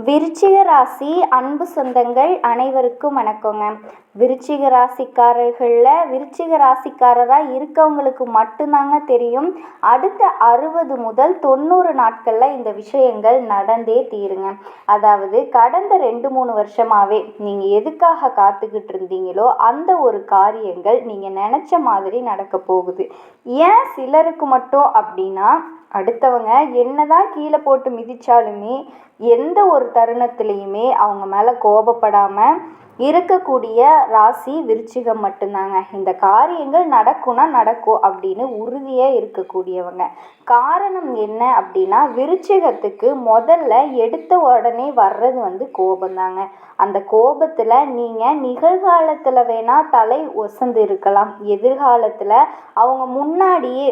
விருச்சிக ராசி அன்பு சொந்தங்கள் அனைவருக்கும் வணக்கங்க. விருச்சிக ராசிக்காரராக இருக்கவங்களுக்கு மட்டும்தாங்க தெரியும். அடுத்த 60 முதல் 90 நாட்களில் இந்த விஷயங்கள் நடந்தே தீருங்க. அதாவது கடந்த 2-3 வருஷமாகவே நீங்கள் எதுக்காக காத்துக்கிட்டு இருந்தீங்களோ அந்த ஒரு காரியங்கள் நீங்கள் நினச்ச மாதிரி நடக்க போகுது. ஏன் சிலருக்கு மட்டும் அப்படின்னா, அடுத்தவங்க என்னதான் கீழே போட்டு மிதிச்சாலுமே எந்த ஒரு தருணத்துலேயுமே அவங்க மேலே கோபப்படாமல் இருக்கக்கூடிய ராசி விருச்சிகம் மட்டும்தாங்க. இந்த காரியங்கள் நடக்கும்னா நடக்கும் அப்படின்னு உறுதியாக இருக்கக்கூடியவங்க. காரணம் என்ன அப்படின்னா, விருச்சிகத்துக்கு முதல்ல எடுத்த உடனே வர்றது கோபந்தாங்க. அந்த கோபத்தில் நீங்கள் நிகழ்காலத்தில் வேணால் தலை ஒசந்து இருக்கலாம். எதிர்காலத்தில் அவங்க முன்னாடியே,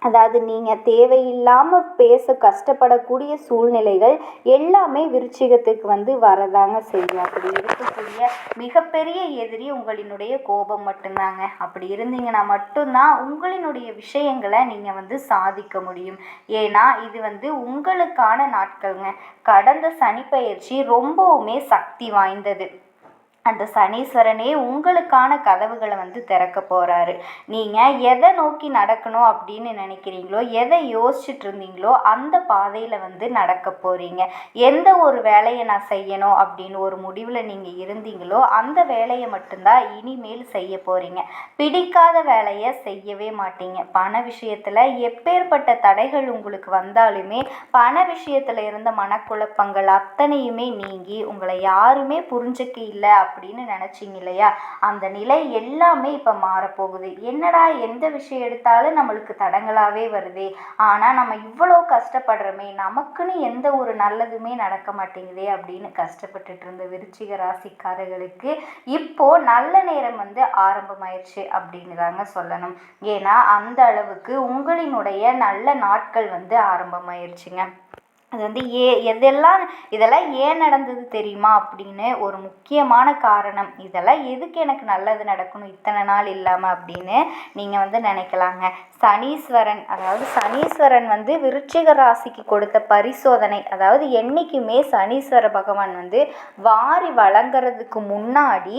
அதாவது நீங்கள் தேவையில்லாமல் பேச கஷ்டப்படக்கூடிய சூழ்நிலைகள் எல்லாமே விருச்சிகத்துக்கு வரதாங்க செய்யும். அப்படி இருக்கக்கூடிய மிகப்பெரிய எதிரி உங்களினுடைய கோபம் மட்டும்தாங்க. அப்படி இருந்தீங்கன்னா மட்டும்தான் உங்களினுடைய விஷயங்களை நீங்கள் சாதிக்க முடியும். ஏன்னா இது உங்களுக்கான நாட்கள்ங்க. கடந்த சனிப்பெயர்ச்சி ரொம்பவுமே சக்தி வாய்ந்தது. அந்த சனீஸ்வரனே உங்களுக்கான கதவுகளை திறக்க போகிறாரு. நீங்கள் எதை நோக்கி நடக்கணும் அப்படின்னு நினைக்கிறீங்களோ, எதை யோசிச்சுட்டு இருந்தீங்களோ அந்த பாதையில் நடக்க போகிறீங்க. எந்த ஒரு வேலையை நான் செய்யணும் அப்படின்னு ஒரு முடிவில் நீங்கள் இருந்தீங்களோ அந்த வேலையை மட்டும்தான் இனிமேல் செய்ய போகிறீங்க. பிடிக்காத வேலையை செய்யவே மாட்டீங்க. பண விஷயத்தில் எப்பேற்பட்ட தடைகள் உங்களுக்கு வந்தாலுமே, பண விஷயத்தில் இருந்த மனக்குழப்பங்கள் அத்தனையுமே நீங்கி உங்களை யாருமே புரிஞ்சுக்க இல்லை அப்படின்னு நினச்சிங்க இல்லையா, அந்த நிலை எல்லாமே இப்போ மாறப்போகுது. என்னடா எந்த விஷயம் எடுத்தாலும் நம்மளுக்கு தடங்களாகவே வருதே, ஆனால் நம்ம இவ்வளோ கஷ்டப்படுறோமே, நமக்குன்னு எந்த ஒரு நல்லதுமே நடக்க மாட்டேங்குதே அப்படின்னு கஷ்டப்பட்டுட்டு இருந்த விருச்சிக ராசிக்காரர்களுக்கு இப்போ நல்ல நேரம் ஆரம்பமாயிருச்சு அப்படின்னு தாங்க சொல்லணும். ஏன்னா அந்த அளவுக்கு உங்களினுடைய நல்ல நாட்கள் ஆரம்பமாயிருச்சுங்க. அது இதெல்லாம் ஏன் நடந்தது தெரியுமா அப்படின்னு ஒரு முக்கியமான காரணம். இதெல்லாம் எதுக்கு எனக்கு நல்லது நடக்கணும் இத்தனை நாள் இல்லாமல் அப்படின்னு நீங்கள் நினைக்கலாங்க. சனீஸ்வரன், அதாவது சனீஸ்வரன் விருச்சிக ராசிக்கு கொடுத்த பரிசோதனை. அதாவது என்றைக்குமே சனீஸ்வர பகவான் வாரி வழங்குறதுக்கு முன்னாடி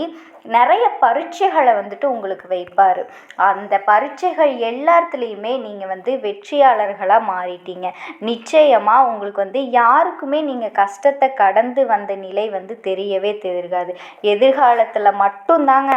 நிறைய பரீட்சைகளை உங்களுக்கு வைப்பார். அந்த பரீட்சைகள் எல்லாத்துலேயுமே நீங்கள் வெற்றியாளர்களாக மாறிட்டீங்க. நிச்சயமாக உங்களுக்கு யாருக்குமே நீங்கள் கஷ்டத்தை கடந்து வந்த நிலை தெரியவே தெரியாது. எதிர்காலத்தில் மட்டும்தாங்க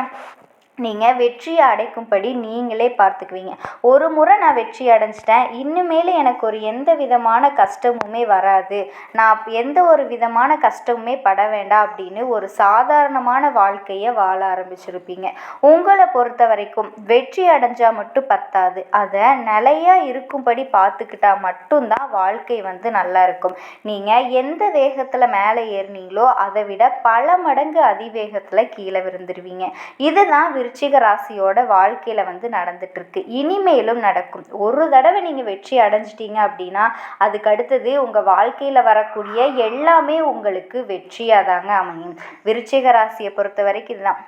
நீங்கள் வெற்றியை அடைக்கும்படி நீங்களே பார்த்துக்குவீங்க. ஒரு முறை நான் வெற்றி அடைஞ்சிட்டேன், இன்னுமேல் எனக்கு ஒரு எந்த விதமான கஷ்டமுமே வராது, நான் எந்த ஒரு விதமான கஷ்டமுமே பட வேண்டாம் அப்படின்னு ஒரு சாதாரணமான வாழ்க்கையை வாழ ஆரம்பிச்சிருப்பீங்க. உங்களை பொறுத்த வரைக்கும் வெற்றி அடைஞ்சால் மட்டும் பத்தாது, அதை நிலையாக இருக்கும்படி பார்த்துக்கிட்டா மட்டும்தான் வாழ்க்கை நல்லா இருக்கும். நீங்கள் எந்த வேகத்தில் மேலே ஏறினீங்களோ அதை விட பல மடங்கு அதிவேகத்தில் கீழே விழுந்துருவீங்க. இதுதான் விருச்சிக ராசியோட வாழ்க்கையில் நடந்துட்டு இருக்கு. இனிமேலும் நடக்கும். ஒரு தடவை நீங்கள் வெற்றி அடைஞ்சிட்டீங்க அப்படின்னா அதுக்கு அடுத்தது உங்கள் வாழ்க்கையில் வரக்கூடிய எல்லாமே உங்களுக்கு வெற்றியாக தாங்க அமையும். விருச்சிக ராசியை பொறுத்த வரைக்கும் இதுதான்.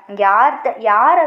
யாரை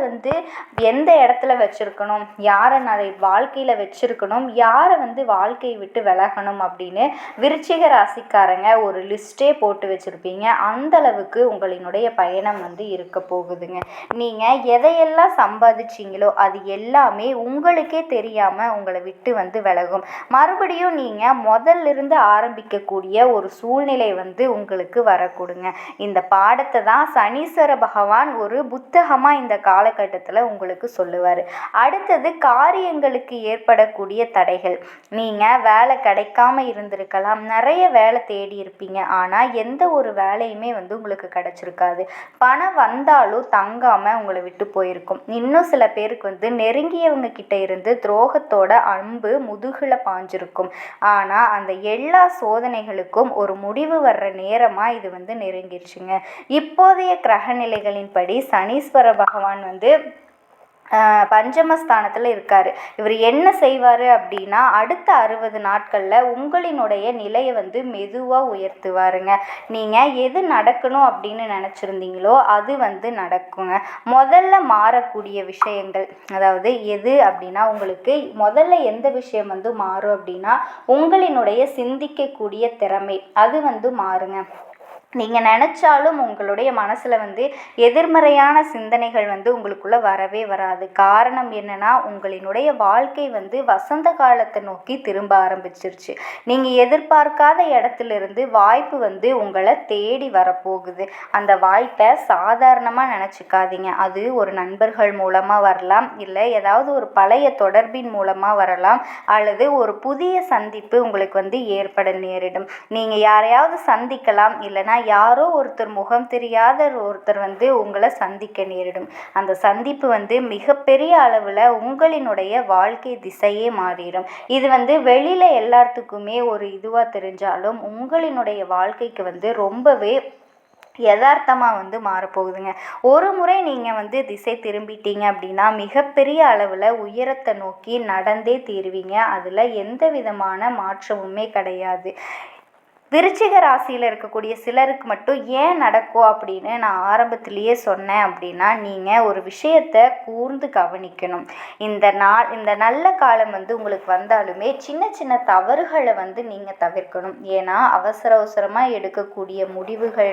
எந்த இடத்துல வச்சிருக்கணும், யாரை வாழ்க்கையில் வச்சிருக்கணும், யாரை வாழ்க்கையை விட்டு விலகணும் அப்படின்னு விருச்சிக ராசிக்காரங்க ஒரு லிஸ்டே போட்டு வச்சுருப்பீங்க. அந்த அளவுக்கு உங்களினுடைய பயணம் இருக்க போகுதுங்க. நீங்கள் எதையெல்லாம் சம்பாதிச்சிங்களோ அது எல்லாமே உங்களுக்கே தெரியாமல் உங்களை விட்டு விலகும். மறுபடியும் நீங்கள் முதல்லிருந்து ஆரம்பிக்கக்கூடிய ஒரு சூழ்நிலை உங்களுக்கு வரக்கூடுங்க. இந்த பாடத்தை தான் சனீஸ்வர பகவான் ஒரு புத்தகமாக இந்த காலகட்டத்தில் உங்களுக்கு சொல்லுவார். அடுத்தது காரியங்களுக்கு ஏற்படக்கூடிய தடைகள். நீங்கள் வேலை கிடைக்காம இருந்திருக்கலாம், நிறைய வேலை தேடி இருப்பீங்க, ஆனால் எந்த ஒரு வேலையுமே உங்களுக்கு கிடைச்சிருக்காது. பணம் வந்தாலும் தங்காமல் உங்களை விட்டு போயிருக்கும். இன்னும் சில பேருக்கு நெருங்கியவங்க கிட்ட இருந்து துரோகத்தோட அம்பு முதுகில் பாஞ்சிருக்கும். ஆனால் அந்த எல்லா சோதனைகளுக்கும் ஒரு முடிவு வர்ற நேரமாக இது நெருங்கிடுச்சுங்க. இப்போதைய கிரக நிலைகளின்படி சனீஸ்வர பகவான் பஞ்சமஸ்தானத்தில் இருக்கார். இவர் என்ன செய்வார் அப்படின்னா, அடுத்த 60 நாட்களில் உங்களினுடைய நிலையை மெதுவாக உயர்த்துவாருங்க. நீங்கள் எது நடக்கணும் அப்படின்னு நினச்சிருந்தீங்களோ அது நடக்குங்க. முதல்ல மாறக்கூடிய விஷயங்கள், அதாவது எது அப்படின்னா, உங்களுக்கு முதல்ல எந்த விஷயம் மாறும் அப்படின்னா உங்களினுடைய சிந்திக்கக்கூடிய திறமை அது மாறுங்க. நீங்கள் நினச்சாலும் உங்களுடைய மனசில் எதிர்மறையான சிந்தனைகள் உங்களுக்குள்ளே வரவே வராது. காரணம் என்னென்னா, உங்களினுடைய வாழ்க்கை வசந்த காலத்தை நோக்கி திரும்ப ஆரம்பிச்சிருச்சு. நீங்கள் எதிர்பார்க்காத இடத்துலேருந்து வாய்ப்பு உங்களை தேடி வரப்போகுது. அந்த வாய்ப்பை சாதாரணமாக நினச்சிக்காதீங்க. அது ஒரு நண்பர்கள் மூலமாக வரலாம், இல்லை ஏதாவது ஒரு பழைய தொடர்பின் மூலமாக வரலாம், அல்லது ஒரு புதிய சந்திப்பு உங்களுக்கு ஏற்பட நேரிடும். நீங்கள் யாரையாவது சந்திக்கலாம், இல்லைனா யாரோ ஒருத்தர் முகம் தெரியாத ஒருத்தர் உங்களை சந்திக்க நேரிடும். அந்த சந்திப்பு மிகப்பெரிய அளவில் உங்களினுடைய வாழ்க்கை திசையே மாறிடும். இது வெளியில் எல்லாத்துக்குமே ஒரு இதுவாக தெரிஞ்சாலும் உங்களினுடைய வாழ்க்கைக்கு ரொம்பவே யதார்த்தமாக மாறப்போகுதுங்க. ஒரு முறை நீங்கள் திசை திரும்பிட்டீங்க அப்படின்னா மிகப்பெரிய அளவில் உயரத்தை நோக்கி நடந்தே தீருவீங்க. அதில் எந்த விதமான மாற்றமுமே கிடையாது. விருச்சிக ராசியில் இருக்கக்கூடிய சிலருக்கு மட்டும் ஏன் நடக்கும் அப்படின்னு நான் ஆரம்பத்திலேயே சொன்னேன் அப்படின்னா, நீங்கள் ஒரு விஷயத்தை கூர்ந்து கவனிக்கணும். இந்த நல்ல காலம் உங்களுக்கு வந்தாலுமே சின்ன சின்ன தவறுகளை நீங்கள் தவிர்க்கணும். ஏன்னா அவசரமாக எடுக்கக்கூடிய முடிவுகள்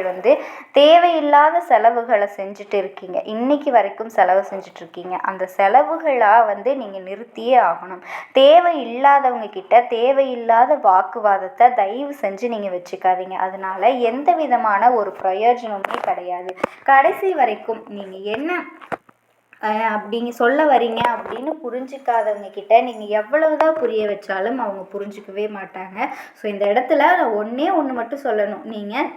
தேவையில்லாத செலவுகளை செஞ்சுட்டு இருக்கீங்க. இன்னைக்கு வரைக்கும் செலவு செஞ்சுட்டு இருக்கீங்க. அந்த செலவுகளாக நீங்கள் நிறுத்தியே ஆகணும். தேவையில்லாதவங்க கிட்ட தேவையில்லாத வாக்குவாதத்தை தயவு செஞ்சு நீங்கள் வச்சுக்காதீங்க. அதனால எந்த விதமான ஒரு பிரயோஜனமுமே கிடையாது. கடைசி வரைக்கும் நீங்கள் என்ன அப்படிங்க சொல்ல வரீங்க அப்படின்னு புரிஞ்சிக்காதவங்க கிட்ட நீங்கள் எவ்வளவுதான் புரிய வச்சாலும் அவங்க புரிஞ்சிக்கவே மாட்டாங்க. ஸோ இந்த இடத்துல நான் ஒன்று மட்டும் சொல்லணும். நீங்கள்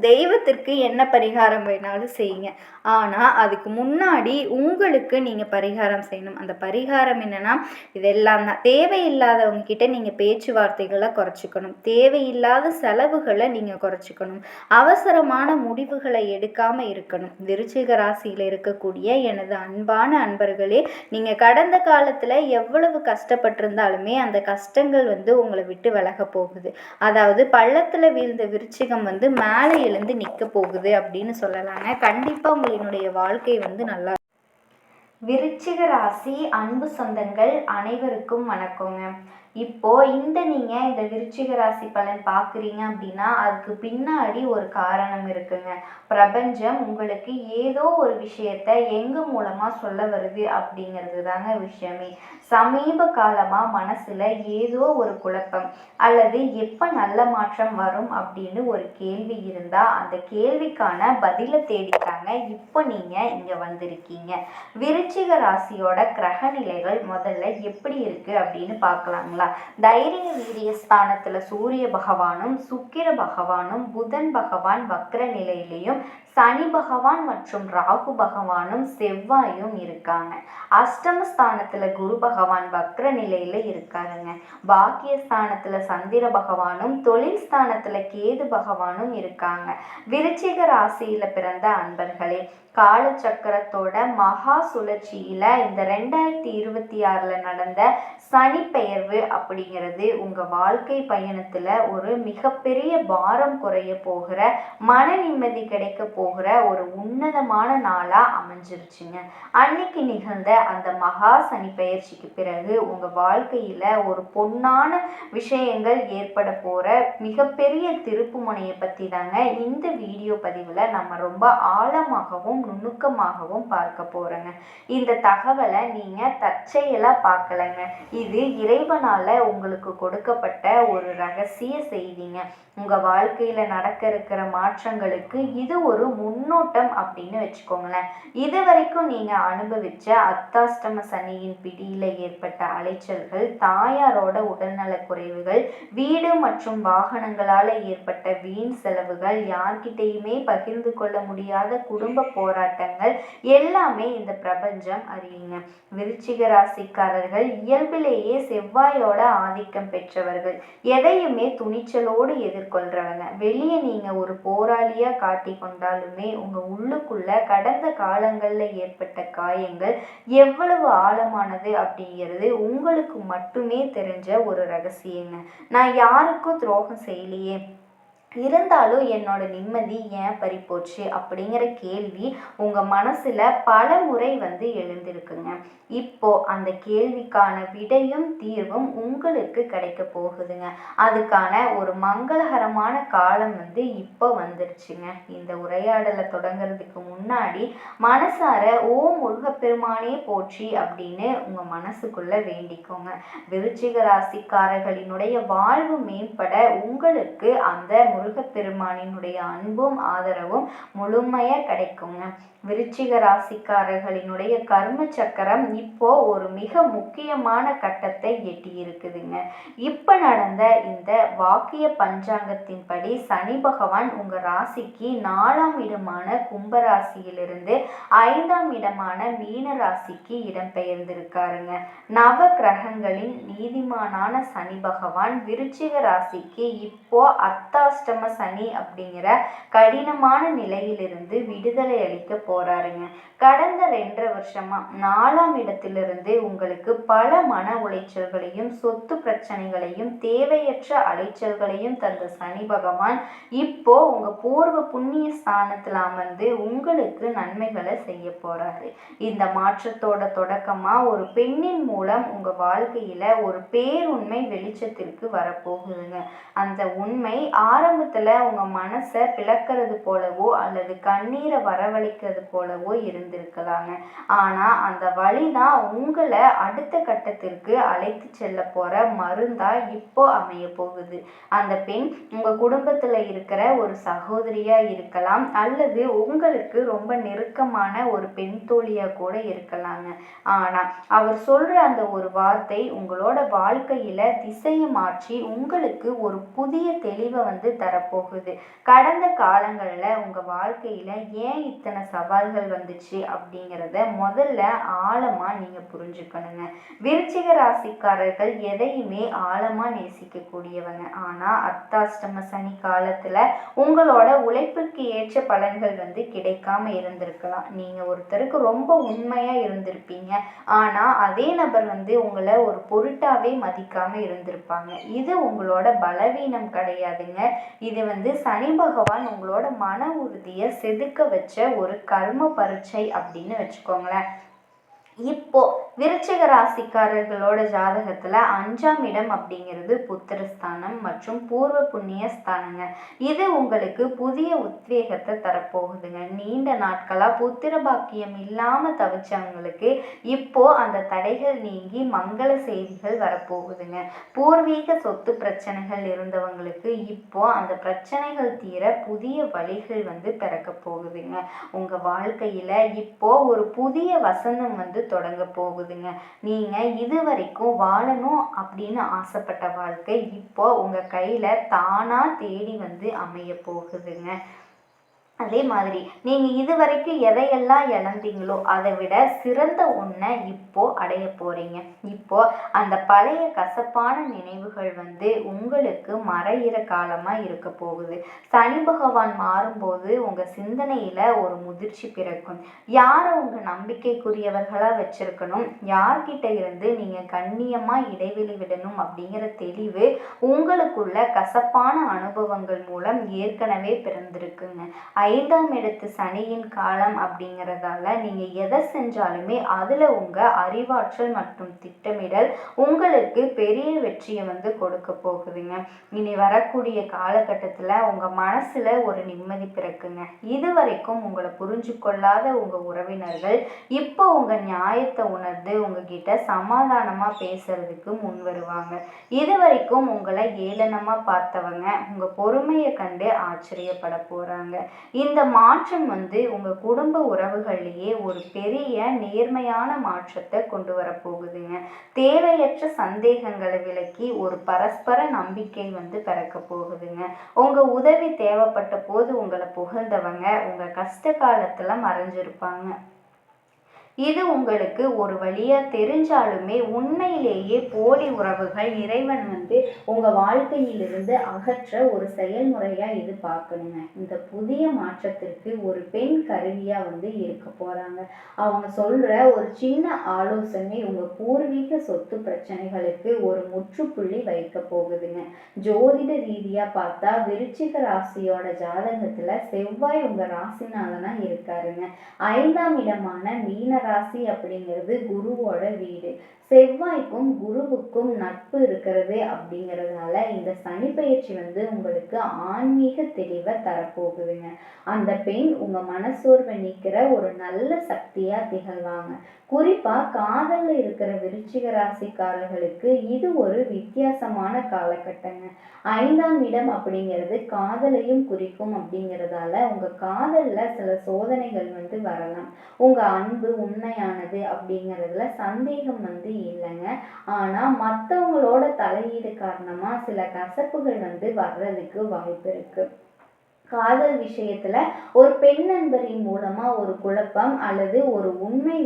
தெய்வத்திற்கு என்ன பரிகாரம் வேணாலும் செய்யுங்க. ஆனால் அதுக்கு முன்னாடி உங்களுக்கு நீங்கள் பரிகாரம் செய்யணும். அந்த பரிகாரம் என்னென்னா, இதெல்லாம் தான். தேவையில்லாதவங்க கிட்ட நீங்கள் பேச்சுவார்த்தைகளை குறைச்சிக்கணும். தேவையில்லாத செலவுகளை நீங்கள் குறைச்சிக்கணும். அவசரமான முடிவுகளை எடுக்காமல் இருக்கணும். விருச்சிக ராசியில் இருக்கக்கூடிய எனது அன்பான அன்பர்களே, நீங்கள் கடந்த காலத்தில் எவ்வளவு கஷ்டப்பட்டிருந்தாலுமே அந்த கஷ்டங்கள் உங்களை விட்டு விலக போகுது. அதாவது பள்ளத்தில் வீழ்ந்த விருச்சிகம் மேலே எழுந்து நிற்க போகுது அப்படின்னு சொல்லலாங்க. கண்டிப்பாக உங்களினுடைய வாழ்க்கை நல்லா. விருச்சிக ராசி அன்பு சொந்தங்கள் அனைவருக்கும் வணக்கங்க. இப்போ நீங்கள் இந்த விருச்சிக ராசி பலன் பார்க்குறீங்க அப்படின்னா அதுக்கு பின்னாடி ஒரு காரணம் இருக்குங்க. பிரபஞ்சம் உங்களுக்கு ஏதோ ஒரு விஷயத்த எங்க மூலமாக சொல்ல வருது அப்படிங்கிறது தாங்க விஷயமே. சமீப காலமாக மனசில் ஏதோ ஒரு குழப்பம் அல்லது எப்போ நல்ல மாற்றம் வரும் அப்படின்னு ஒரு கேள்வி இருந்தால் அந்த கேள்விக்கான பதிலை தேடித்தாங்க இப்போ நீங்கள் இங்கே வந்திருக்கீங்க. விருச்சிக ராசியோட கிரக நிலைகள் முதல்ல எப்படி இருக்குது அப்படின்னு பார்க்கலாங்களா? தைரிய வீரிய ஸ்தானத்துல சூரிய பகவானும் சுக்கிர பகவானும் புதன் பகவான் வக்ர நிலையிலையும் சனி பகவான் மற்றும் ராகு பகவானும் செவ்வாயும் இருக்காங்க. அஷ்டமஸ்தானத்துல குரு பகவான் வக்ர நிலையில இருக்காருங்க. பாக்கியஸ்தானத்துல சந்திர பகவானும் தொழில் ஸ்தானத்துல கேது பகவானும் இருக்காங்க. விருச்சிக ராசியில பிறந்த அன்பர்களே, காலச்சக்கரத்தோட மகா சுழற்சியில இந்த 2026 நடந்த சனி பெயர்வு அப்படிங்கிறது உங்க வாழ்க்கை பயணத்துல ஒரு மிகப்பெரிய பாரம் குறைய போகிற, மன நிம்மதி கிடைக்க போகிற ஒரு உன்னதமான நாளா அமைஞ்சிருச்சுங்க. அன்னைக்கு நிகழ்ந்த அந்த மகா சனி பெயர்ச்சிக்கு பிறகு உங்க வாழ்க்கையில ஒரு பொன்னான விஷயங்கள் ஏற்பட போற மிகப்பெரிய திருப்பு முனையை பத்தி தாங்க இந்த வீடியோ பதிவுல நம்ம ரொம்ப ஆழமாகவும் நுணுக்கமாகவும் பார்க்க போறோங்க. இந்த தகவலை நீங்க தற்செயலா பார்க்கலங்க. இது இறைவனால உங்களுக்கு கொடுக்கப்பட்ட ஒரு ரகசிய செய்திங்க. உங்க வாழ்க்கையில நடக்க இருக்கிற மாற்றங்களுக்கு இது ஒரு முன்னோட்டம் அப்படின்னு வச்சுக்கோங்களேன். இது வரைக்கும் நீங்க அனுபவிச்ச அர்த்தாஷ்டம சனியின் பிடியில ஏற்பட்ட அலைச்சல்கள், தாயாரோட உடல்நல குறைவுகள், வீடு மற்றும் வாகனங்களால ஏற்பட்ட வீண் செலவுகள், யார்கிட்டையுமே பகிர்ந்து கொள்ள முடியாத குடும்ப போராட்டங்கள் எல்லாமே இந்த பிரபஞ்சம் அறியுங்க. விருச்சிக ராசிக்காரர்கள் இயல்பிலேயே செவ்வாயோட ஆதிக்கம் பெற்றவர்கள். எதையுமே துணிச்சலோடு எதிர்கொள்றவங்க. வெளியே நீங்க ஒரு போராளியா காட்டி கொண்டாலுமே உங்க உள்ளுக்குள்ள கடந்த காலங்கள்ல ஏற்பட்ட காயங்கள் எவ்வளவு ஆழமானது அப்படிங்கிறது உங்களுக்கு மட்டுமே தெரிஞ்ச ஒரு ரகசியங்க. நான் யாருக்கும் துரோகம் செய்யலையே, இருந்தாலும் என்னோட நிம்மதி ஏன் பறிப்போச்சு அப்படிங்கிற கேள்வி உங்கள் மனசில் பல முறை வந்து எழுந்திருக்குங்க. இப்போ அந்த கேள்விக்கான விடையும் தீர்வும் உங்களுக்கு கிடைக்க போகுதுங்க. அதுக்கான ஒரு மங்களகரமான காலம் வந்து இப்போ வந்துருச்சுங்க. இந்த உரையாடலை தொடங்குறதுக்கு முன்னாடி மனசார ஓம் முருகப்பெருமானே போற்றி அப்படின்னு உங்கள் மனசுக்குள்ள வேண்டிக்கோங்க. விருச்சிக ராசிக்காரர்களினுடைய வாழ்வு மேம்பட உங்களுக்கு அந்த முருகப்பெருமானினுடைய அன்பும் ஆதரவும் முழுமையாக கிடைக்குங்க. விருச்சிக ராசிக்காரர்களினுடைய கர்ம சக்கரம் இப்போ ஒரு மிக முக்கியமான கட்டத்தை எட்டி இருக்குதுங்க. இப்போ நடந்த இந்த வாக்கிய பஞ்சாங்கத்தின்படி சனி பகவான் உங்கள் ராசிக்கு 4ஆம் இடமான கும்பராசியிலிருந்து 5ஆம் இடமான மீன ராசிக்கு இடம்பெயர்ந்திருக்காருங்க. நவ கிரகங்களின் நீதிமானான சனி பகவான் விருச்சிக ராசிக்கு இப்போ அர்த்தாஷ்டம சனி அப்படிங்கிற கடினமான நிலையிலிருந்து விடுதலை அளிக்க போறாருங்க. கடந்த 2.5 வருஷமா 4ஆம் இடத்திலிருந்து உங்களுக்கு பல மன உளைச்சல்களையும் சொத்து பிரச்சனைகளையும் தேவையற்ற அலைச்சல்களையும் தந்த சனி பகவான் இப்போ உங்க பூர்வ புண்ணிய ஸ்தானத்துல அமர்ந்து உங்களுக்கு நன்மைகளை செய்ய போறாரு. இந்த மாற்றத்தோட தொடக்கமா ஒரு பெண்ணின் மூலம் உங்க வாழ்க்கையில ஒரு பேருண்மை வெளிச்சத்திற்கு வரப்போகுதுங்க. அந்த உண்மை ஆரம்பத்துல உங்க மனசை பிளக்கிறது போலவோ அல்லது கண்ணீரை வரவழைக்கிறது போலவோ இருந்திருக்கலாங்க. ஆனா அந்த வழிதான் உங்களை அடுத்த கட்டத்திற்கு அழைத்து செல்ல போற மருந்தா இப்போ அமைய போகுது. அந்த பெண் உங்க குடும்பத்துல இருக்கிற ஒரு சகோதரியா இருக்கலாம், அல்லது உங்களுக்கு ரொம்ப நெருக்கமான ஒரு பெண் தோழியா கூட இருக்கலாங்க. ஆனா அவர் சொல்ற அந்த ஒரு வார்த்தை உங்களோட வாழ்க்கையில திசையை மாற்றி உங்களுக்கு ஒரு புதிய தெளிவை வந்து தரப்போகுது. கடந்த காலங்கள்ல உங்க வாழ்க்கையில ஏன் இத்தனை சவால்கள் வந்துச்சு அப்படிங்கிறத முதல்ல ஆழமா நீங்க புரிஞ்சுக்கணுங்க. விருச்சிக ராசிக்காரர்கள் எதையுமே ஆழமா நேசிக்கக்கூடியவங்க. ஆனா அர்த்தாஷ்டம சனி காலத்துல உங்களோட உழைப்புக்கு ஏற்ற பலன்கள் வந்து கிடைக்காம இருந்திருக்கலாம். நீங்க ஒருத்தருக்கு ரொம்ப உண்மையா இருந்திருப்பீங்க, ஆனா அதே நபர் வந்து உங்களை ஒரு பொருட்டாவே மதிக்காம இருந்திருப்பாங்க. இது உங்களோட பலவீனம் கிடையாதுங்க. இது வந்து சனி பகவான் உங்களோட மன உறுதியை செதுக்க வச்ச ஒரு கர்ம பரீட்சை அப்படின்னு வச்சுக்கோங்களேன். இப்போ விருச்சிக ராசிக்காரர்களோட ஜாதகத்துல 5ஆம் இடம் அப்படிங்கிறது புத்திரஸ்தானம் மற்றும் பூர்வ புண்ணிய ஸ்தானங்க. இது உங்களுக்கு புதிய உத்வேகத்தை தரப்போகுதுங்க. நீண்ட நாட்களா புத்திர பாக்கியம் இல்லாம தவிச்சவங்களுக்கு இப்போ அந்த தடைகள் நீங்கி மங்கள செய்திகள் வரப்போகுதுங்க. பூர்வீக சொத்து பிரச்சனைகள் இருந்தவங்களுக்கு இப்போ அந்த பிரச்சனைகள் தீர புதிய வழிகள் வந்து பிறக்க போகுதுங்க. உங்க வாழ்க்கையில இப்போ ஒரு புதிய வசந்தம் வந்து தொடங்க போகுதுங்க. நீங்க இதுவரைக்கும் வாழணும் அப்படின்னு ஆசைப்பட்ட வாழ்க்கை இப்போ உங்க கையில தானா தேடி வந்து அமைய போகுதுங்க. அதே மாதிரி நீங்கள் இதுவரைக்கும் எதையெல்லாம் இழந்தீங்களோ அதை விட சிறந்த ஒன்றை இப்போ அடைய போகிறீங்க. இப்போ அந்த பழைய கசப்பான நினைவுகள் வந்து உங்களுக்கு மறையிற காலமாக இருக்க போகுது. சனி பகவான் மாறும்போது உங்கள் சிந்தனையில் ஒரு முதிர்ச்சி பிறக்கும். யாரை உங்கள் நம்பிக்கைக்குரியவர்களாக வச்சிருக்கணும், யார்கிட்ட இருந்து நீங்கள் கண்ணியமாக இடைவெளி விடணும் அப்படிங்கிற தெளிவு உங்களுக்குள்ள கசப்பான அனுபவங்கள் மூலம் ஏற்கனவே பிறந்திருக்குங்க. 5ஆம் இடத்து சனியின் காலம் அப்படிங்கிறதால நீங்கள் எதை செஞ்சாலுமே அதில் உங்கள் அறிவாற்றல் மற்றும் திட்டமிடல் உங்களுக்கு பெரிய வெற்றியை வந்து கொடுக்க போகுதுங்க. இனி வரக்கூடிய காலகட்டத்தில் உங்கள் மனசில் ஒரு நிம்மதி பிறக்குங்க. இதுவரைக்கும் உங்களை புரிஞ்சு கொள்ளாத உங்கள் உறவினர்கள் இப்போ உங்கள் நியாயத்தை உணர்ந்து உங்ககிட்ட சமாதானமாக பேசுறதுக்கு முன் வருவாங்க. இதுவரைக்கும் உங்களை ஏளனமாக பார்த்தவங்க உங்கள் பொறுமையை கண்டு ஆச்சரியப்பட போகிறாங்க. இந்த மாற்றம் வந்து உங்க குடும்ப உறவுகள்லேயே ஒரு பெரிய நேர்மையான மாற்றத்தை கொண்டு வர போகுதுங்க. தேவையற்ற சந்தேகங்களை விலக்கி ஒரு பரஸ்பர நம்பிக்கை வந்து பிறக்க போகுதுங்க. உங்க உதவி தேவைப்பட்ட போது உங்களை புகழ்ந்தவங்க உங்க கஷ்ட காலத்துல மறைஞ்சிருப்பாங்க. இது உங்களுக்கு ஒரு வழியாக தெரிஞ்சாலுமே உண்மையிலேயே போலி உறவுகள் இறைவன் உங்கள் வாழ்க்கையிலிருந்து அகற்ற ஒரு செயல்முறையாக இது பார்க்கணுங்க. இந்த புதிய மாற்றத்திற்கு ஒரு பெண் கருவியாக இருக்க போகிறாங்க. அவங்க சொல்கிற ஒரு சின்ன ஆலோசனை உங்கள் பூர்வீக சொத்து பிரச்சனைகளுக்கு ஒரு முற்றுப்புள்ளி வைக்க போகுதுங்க. ஜோதிட ரீதியாக பார்த்தா விருச்சிக ராசியோட ஜாதகத்தில் செவ்வாய் உங்கள் ராசினாலதான் இருக்காருங்க. 5ஆம் இடமான மீன ராசி அப்படிங்கிறது குருவோட வீடு. செவ்வாய்க்கும் குருவுக்கும் நட்பு இருக்கிறது அப்படிங்கிறதுனால இந்த சனி பயிற்சி உங்களுக்கு ஆன்மீக தெளிவை தரப்போகுதுங்க. அந்த பெண் உங்க மனசோர்வை நீக்கிற ஒரு நல்ல சக்தியா திகழ்வாங்க. குறிப்பா காதல்ல இருக்கிற விருச்சிக ராசிக்காரர்களுக்கு இது ஒரு வித்தியாசமான காலகட்டங்க. 5ஆம் இடம் அப்படிங்கிறது காதலையும் குறிக்கும் அப்படிங்கிறதால உங்க காதல்ல சில சோதனைகள் வரலாம். உங்க அன்பு உண்மையானது அப்படிங்கிறதுல சந்தேகம் இல்லைங்க. ஆனா மற்றவங்களோட தலையீடு காரணமா சில கசப்புகள் வர்றதுக்கு வாய்ப்பு இருக்கு. காதல் விஷயத்துல ஒரு பெண் நண்பரின் மூலமா ஒரு குழப்பம் அல்லது ஒரு உண்மை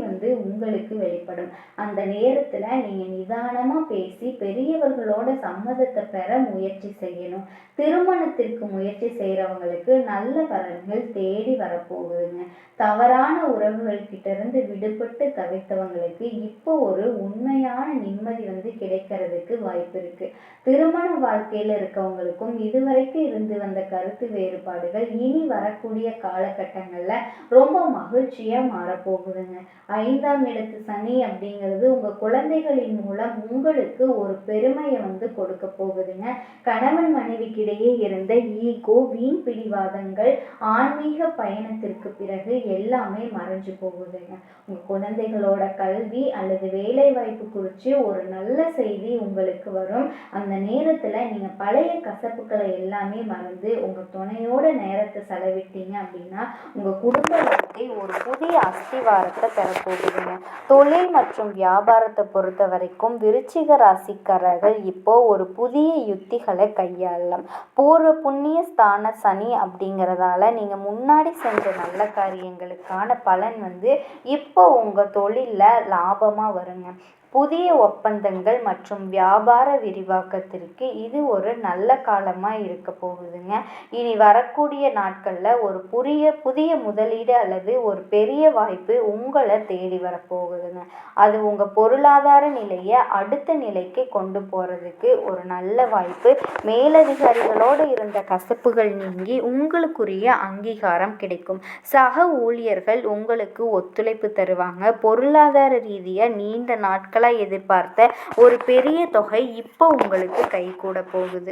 உங்களுக்கு வெளிப்படும். அந்த நேரத்துல நீங்க நிதானமா பேசி பெரியவர்களோட சம்மதத்தை பெற முயற்சி செய்யணும். திருமணத்திற்கு முயற்சி செய்யறவங்களுக்கு நல்ல வரன்கள் தேடி வரப்போகுதுங்க. தவறான உறவுகள் கிட்ட இருந்து விடுபட்டு தவித்தவங்களுக்கு இப்போ ஒரு உண்மையான நிம்மதி கிடைக்கிறதுக்கு வாய்ப்பு இருக்கு. திருமண வாழ்க்கையில இருக்கவங்களுக்கும் இதுவரைக்கும் இருந்து வந்த கருத்து வேறுபாடுகள் இனி வரக்கூடிய காலகட்டங்கள்ல ரொம்ப மகிழ்ச்சியா மாறப்போகுதுங்க. 5ஆம் இடத்து சனி அப்படிங்கிறது உங்க குழந்தைகளின் மூலம் உங்களுக்கு ஒரு பெருமையை கொடுக்க போகுதுங்க. கணவன் மனைவிக்கிடையே இருந்த ஈகோ, வீண் பிடிவாதங்கள் ஆன்மீக பயணத்திற்கு பிறகு எல்லாமே மறைஞ்சு போகுதுங்க. உங்க குழந்தைகளோட கல்வி அல்லது வேலை வாய்ப்பு குறித்து ஒரு நல்ல செய்தி உங்களுக்கு வரும். அந்த நேரத்துல நீங்க பழைய கசப்புக்களை எல்லாமே மறந்து உங்க துணையோட நேரத்தை செலவிட்டீங்க அப்படின்னா உங்க குடும்ப வாழ்க்கை ஒரு புதிய அஸ்திவாரத்தை பெறப்போகுதுங்க. தொழில் மற்றும் வியாபாரத்தை பொறுத்த வரைக்கும் விருச்சிக ராசிக்காரர்கள் இப்போ ஒரு புதிய யுத்திகளை கையாளலாம். பூர்வ புண்ணிய ஸ்தான சனி அப்படிங்கிறதால நீங்க முன்னாடி செஞ்ச நல்ல காரியங்களுக்கான பலன் இப்போ உங்க தொழில்ல லாபமா வருங்க. புதிய ஒப்பந்தங்கள் மற்றும் வியாபார விரிவாக்கத்திற்கு இது ஒரு நல்ல காலமாக இருக்க போகுதுங்க. இனி வரக்கூடிய நாட்களில் ஒரு புதிய முதலீடு அல்லது ஒரு பெரிய வாய்ப்பு உங்களை தேடி வரப்போகுதுங்க. அது உங்கள் பொருளாதார நிலையை அடுத்த நிலைக்கு கொண்டு போகிறதுக்கு ஒரு நல்ல வாய்ப்பு. மேலதிகாரிகளோடு இருந்த கசப்புகள் நீங்கி உங்களுக்குரிய அங்கீகாரம் கிடைக்கும். சக ஊழியர்கள் உங்களுக்கு ஒத்துழைப்பு தருவாங்க. பொருளாதார ரீதியாக நீண்ட நாட்கள் எதிர்பார்த்த ஒரு பெரிய தொகை இப்போ உங்களுக்கு கை கூட போகுது.